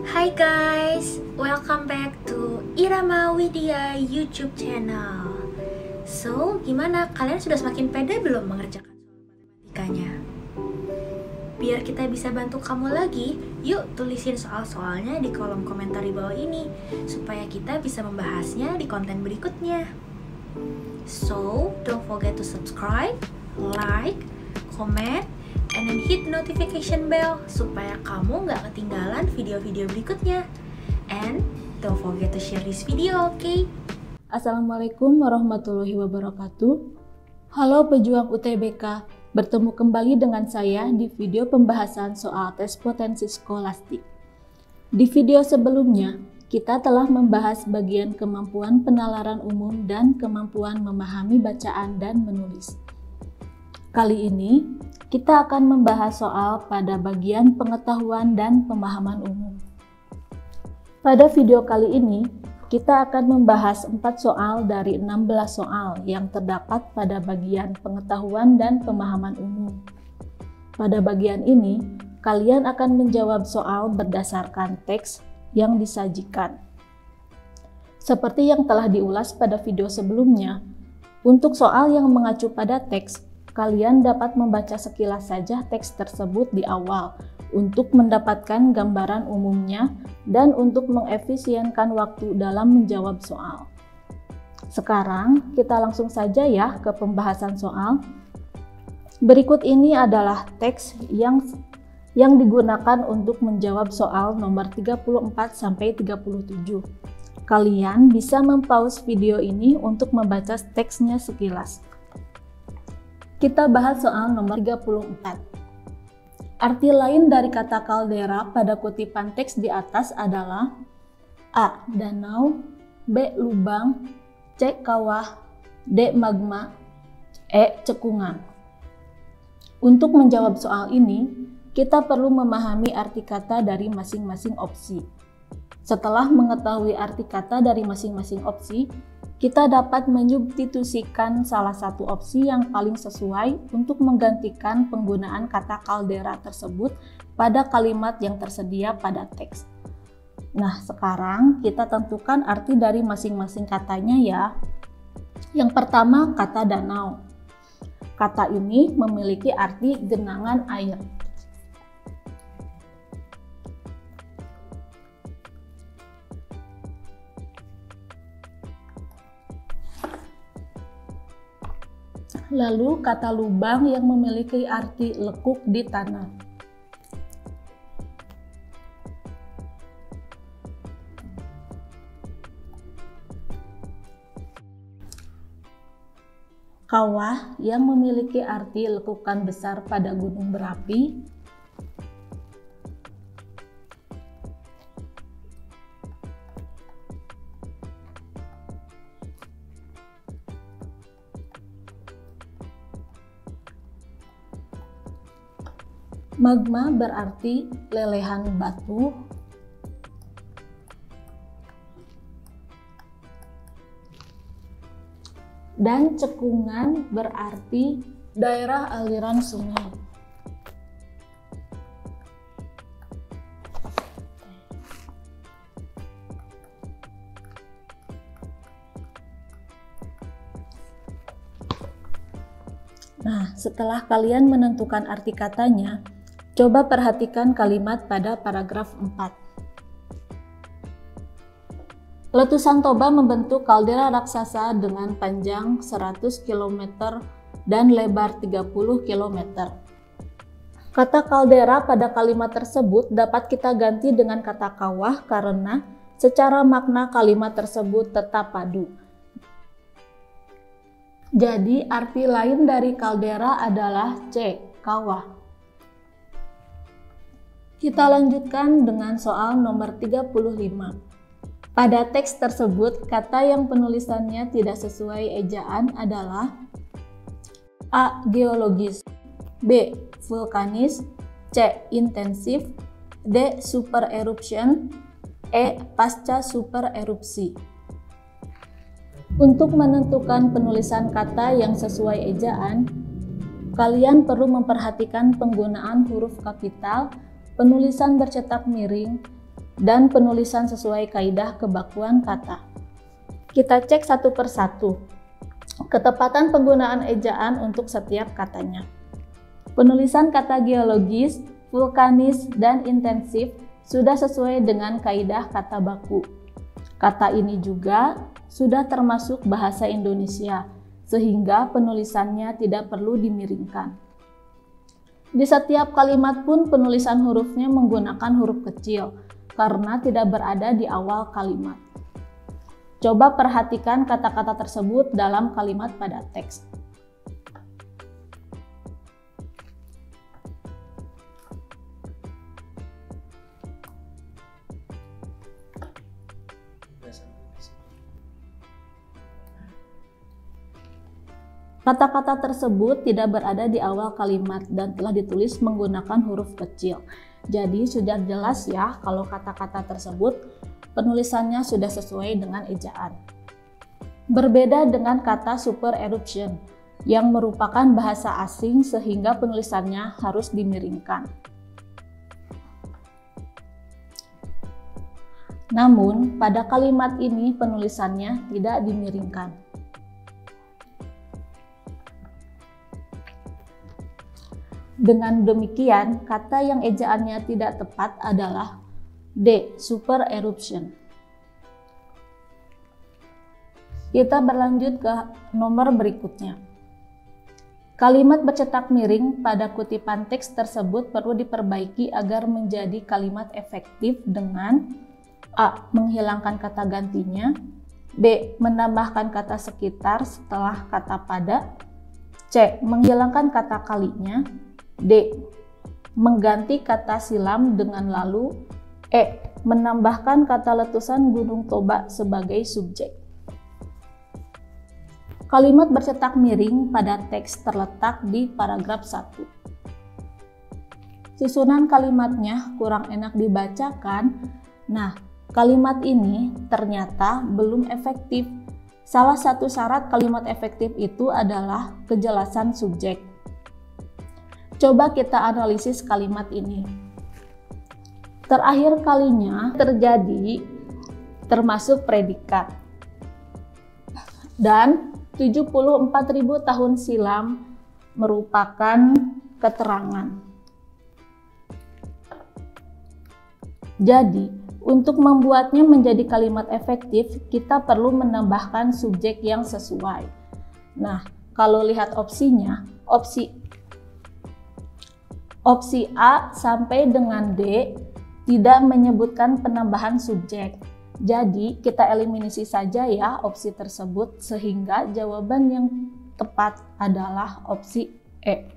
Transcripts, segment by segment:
Hai guys, welcome back to Irama Widya YouTube channel. So, gimana? Kalian sudah semakin pede belum mengerjakan soal matematikanya? Biar kita bisa bantu kamu lagi, yuk tulisin soal-soalnya di kolom komentar di bawah ini, supaya kita bisa membahasnya di konten berikutnya. So, don't forget to subscribe, like, comment, and then hit notification bell supaya kamu nggak ketinggalan video-video berikutnya. And don't forget to share this video, okay? Assalamualaikum warahmatullahi wabarakatuh. Halo pejuang UTBK, bertemu kembali dengan saya di video pembahasan soal tes potensi skolastik. Di video sebelumnya, kita telah membahas bagian kemampuan penalaran umum dan kemampuan memahami bacaan dan menulis. Kali ini, kita akan membahas soal pada bagian pengetahuan dan pemahaman umum. Pada video kali ini, kita akan membahas 4 soal dari 16 soal yang terdapat pada bagian pengetahuan dan pemahaman umum. Pada bagian ini, kalian akan menjawab soal berdasarkan teks yang disajikan. Seperti yang telah diulas pada video sebelumnya, untuk soal yang mengacu pada teks, kalian dapat membaca sekilas saja teks tersebut di awal untuk mendapatkan gambaran umumnya dan untuk mengefisienkan waktu dalam menjawab soal. Sekarang kita langsung saja ya ke pembahasan soal. Berikut ini adalah teks yang digunakan untuk menjawab soal nomor 34-37. Kalian bisa mempause video ini untuk membaca teksnya sekilas. Kita bahas soal nomor 34. Arti lain dari kata kaldera pada kutipan teks di atas adalah A. Danau, B. Lubang, C. Kawah, D. Magma, E. Cekungan. Untuk menjawab soal ini, kita perlu memahami arti kata dari masing-masing opsi. Setelah mengetahui arti kata dari masing-masing opsi, kita dapat menyubstitusikan salah satu opsi yang paling sesuai untuk menggantikan penggunaan kata kaldera tersebut pada kalimat yang tersedia pada teks. Nah, sekarang kita tentukan arti dari masing-masing katanya ya. Yang pertama, kata danau. Kata ini memiliki arti genangan air. Lalu kata lubang yang memiliki arti lekuk di tanah. Kawah yang memiliki arti lekukan besar pada gunung berapi. Magma berarti lelehan batu. Dan cekungan berarti daerah aliran sungai. Nah, setelah kalian menentukan arti katanya, coba perhatikan kalimat pada paragraf 4. Letusan Toba membentuk kaldera raksasa dengan panjang 100 km dan lebar 30 km. Kata kaldera pada kalimat tersebut dapat kita ganti dengan kata kawah karena secara makna kalimat tersebut tetap padu. Jadi arti lain dari kaldera adalah C. Kawah. Kita lanjutkan dengan soal nomor 35. Pada teks tersebut, kata yang penulisannya tidak sesuai ejaan adalah A. Geologis, B. Vulkanis, C. Intensif, D. Super eruption, E. Pasca super erupsi. Untuk menentukan penulisan kata yang sesuai ejaan, kalian perlu memperhatikan penggunaan huruf kapital, penulisan bercetak miring, dan penulisan sesuai kaidah kebakuan kata. Kita cek satu persatu. Ketepatan penggunaan ejaan untuk setiap katanya. Penulisan kata geologis, vulkanis, dan intensif sudah sesuai dengan kaidah kata baku. Kata ini juga sudah termasuk bahasa Indonesia, sehingga penulisannya tidak perlu dimiringkan. Di setiap kalimat pun penulisan hurufnya menggunakan huruf kecil, karena tidak berada di awal kalimat. Coba perhatikan kata-kata tersebut dalam kalimat pada teks. Kata-kata tersebut tidak berada di awal kalimat dan telah ditulis menggunakan huruf kecil. Jadi sudah jelas ya kalau kata-kata tersebut penulisannya sudah sesuai dengan ejaan. Berbeda dengan kata super eruption yang merupakan bahasa asing sehingga penulisannya harus dimiringkan. Namun pada kalimat ini penulisannya tidak dimiringkan. Dengan demikian, kata yang ejaannya tidak tepat adalah D. Super eruption. Kita berlanjut ke nomor berikutnya. Kalimat bercetak miring pada kutipan teks tersebut perlu diperbaiki agar menjadi kalimat efektif dengan A. Menghilangkan kata gantinya, B. Menambahkan kata sekitar setelah kata pada, C. Menghilangkan kata kalinya, D. Mengganti kata silam dengan lalu, E. Menambahkan kata letusan Gunung Toba sebagai subjek. Kalimat bercetak miring pada teks terletak di paragraf 1. Susunan kalimatnya kurang enak dibacakan. Nah, kalimat ini ternyata belum efektif. Salah satu syarat kalimat efektif itu adalah kejelasan subjek. Coba kita analisis kalimat ini. Terakhir kalinya terjadi termasuk predikat. Dan 74.000 tahun silam merupakan keterangan. Jadi, untuk membuatnya menjadi kalimat efektif, kita perlu menambahkan subjek yang sesuai. Nah, kalau lihat opsinya, Opsi A sampai dengan D tidak menyebutkan penambahan subjek. Jadi kita eliminasi saja ya opsi tersebut sehingga jawaban yang tepat adalah opsi E.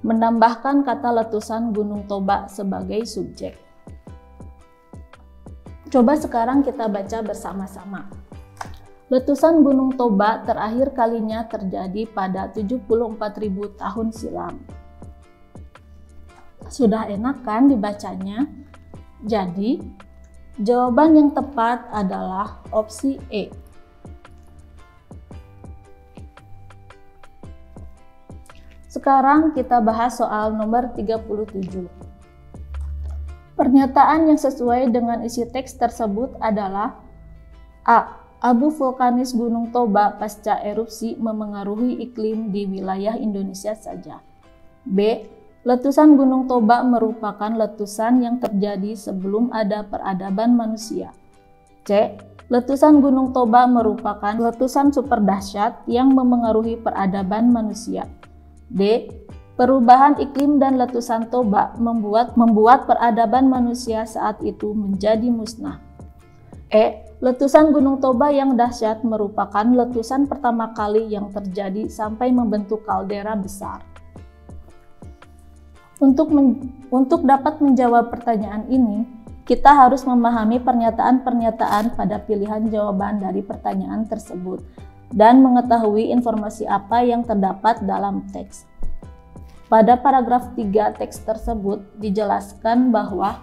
Menambahkan kata letusan Gunung Toba sebagai subjek. Coba sekarang kita baca bersama-sama. Letusan Gunung Toba terakhir kalinya terjadi pada 74.000 tahun silam. Sudah enak kan dibacanya? Jadi, jawaban yang tepat adalah opsi E. Sekarang kita bahas soal nomor 37. Pernyataan yang sesuai dengan isi teks tersebut adalah A. Abu vulkanis Gunung Toba pasca erupsi memengaruhi iklim di wilayah Indonesia saja. B. Letusan Gunung Toba merupakan letusan yang terjadi sebelum ada peradaban manusia. C. Letusan Gunung Toba merupakan letusan super dahsyat yang memengaruhi peradaban manusia. D. Perubahan iklim dan letusan Toba membuat peradaban manusia saat itu menjadi musnah. E. Letusan Gunung Toba yang dahsyat merupakan letusan pertama kali yang terjadi sampai membentuk kaldera besar. Untuk dapat menjawab pertanyaan ini, kita harus memahami pernyataan-pernyataan pada pilihan jawaban dari pertanyaan tersebut dan mengetahui informasi apa yang terdapat dalam teks. Pada paragraf 3 teks tersebut dijelaskan bahwa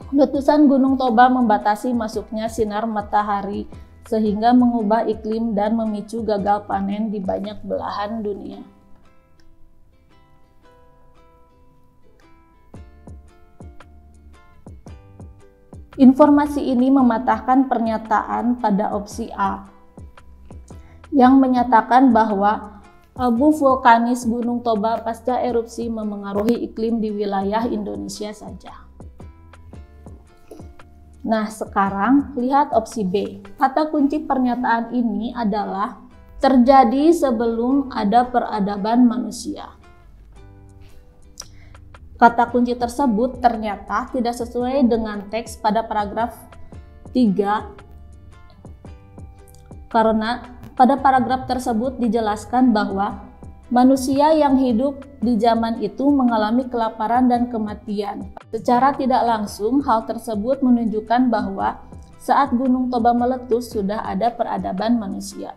letusan Gunung Toba membatasi masuknya sinar matahari sehingga mengubah iklim dan memicu gagal panen di banyak belahan dunia. Informasi ini mematahkan pernyataan pada opsi A yang menyatakan bahwa abu vulkanis Gunung Toba pasca erupsi memengaruhi iklim di wilayah Indonesia saja. Nah, sekarang lihat opsi B. Kata kunci pernyataan ini adalah terjadi sebelum ada peradaban manusia. Kata kunci tersebut ternyata tidak sesuai dengan teks pada paragraf 3 karena pada paragraf tersebut dijelaskan bahwa manusia yang hidup di zaman itu mengalami kelaparan dan kematian. Secara tidak langsung, hal tersebut menunjukkan bahwa saat Gunung Toba meletus sudah ada peradaban manusia.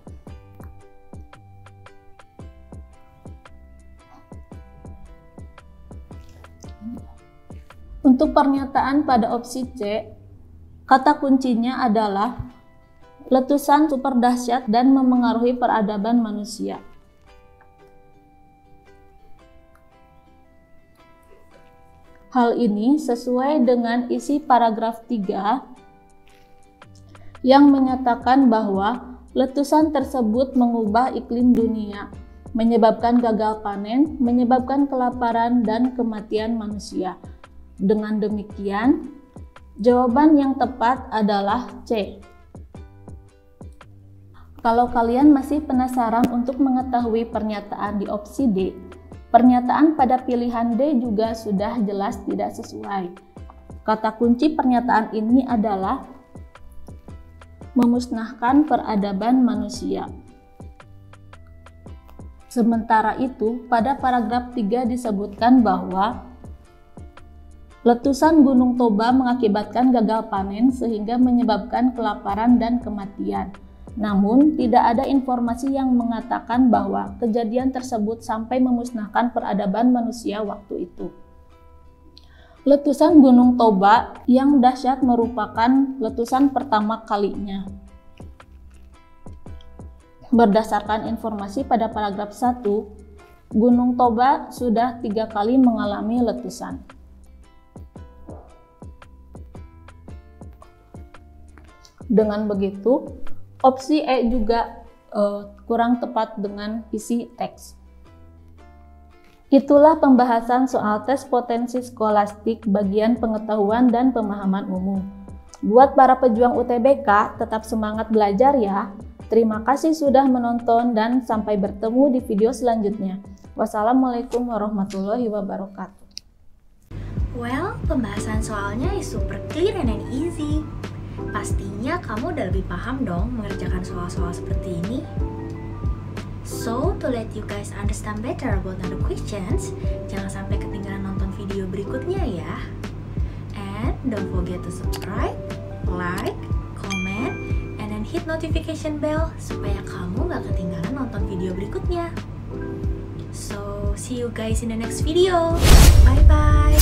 Untuk pernyataan pada opsi C, kata kuncinya adalah letusan super dahsyat dan memengaruhi peradaban manusia. Hal ini sesuai dengan isi paragraf 3 yang menyatakan bahwa letusan tersebut mengubah iklim dunia, menyebabkan gagal panen, menyebabkan kelaparan dan kematian manusia. Dengan demikian, jawaban yang tepat adalah C. Kalau kalian masih penasaran untuk mengetahui pernyataan di opsi D, pernyataan pada pilihan D juga sudah jelas tidak sesuai. Kata kunci pernyataan ini adalah memusnahkan peradaban manusia. Sementara itu, pada paragraf 3 disebutkan bahwa letusan Gunung Toba mengakibatkan gagal panen sehingga menyebabkan kelaparan dan kematian. Namun, tidak ada informasi yang mengatakan bahwa kejadian tersebut sampai memusnahkan peradaban manusia waktu itu. Letusan Gunung Toba yang dahsyat merupakan letusan pertama kalinya. Berdasarkan informasi pada paragraf 1, Gunung Toba sudah 3 kali mengalami letusan. Dengan begitu, opsi E juga kurang tepat dengan isi teks. Itulah pembahasan soal tes potensi skolastik bagian pengetahuan dan pemahaman umum. Buat para pejuang UTBK, tetap semangat belajar ya. Terima kasih sudah menonton dan sampai bertemu di video selanjutnya. Wassalamualaikum warahmatullahi wabarakatuh. Well, pembahasan soalnya is super clear and easy. Pastinya kamu udah lebih paham dong mengerjakan soal-soal seperti ini. So, to let you guys understand better about the questions, jangan sampai ketinggalan nonton video berikutnya ya. And don't forget to subscribe, like, comment, and then hit notification bell supaya kamu gak ketinggalan nonton video berikutnya. So, see you guys in the next video. Bye-bye.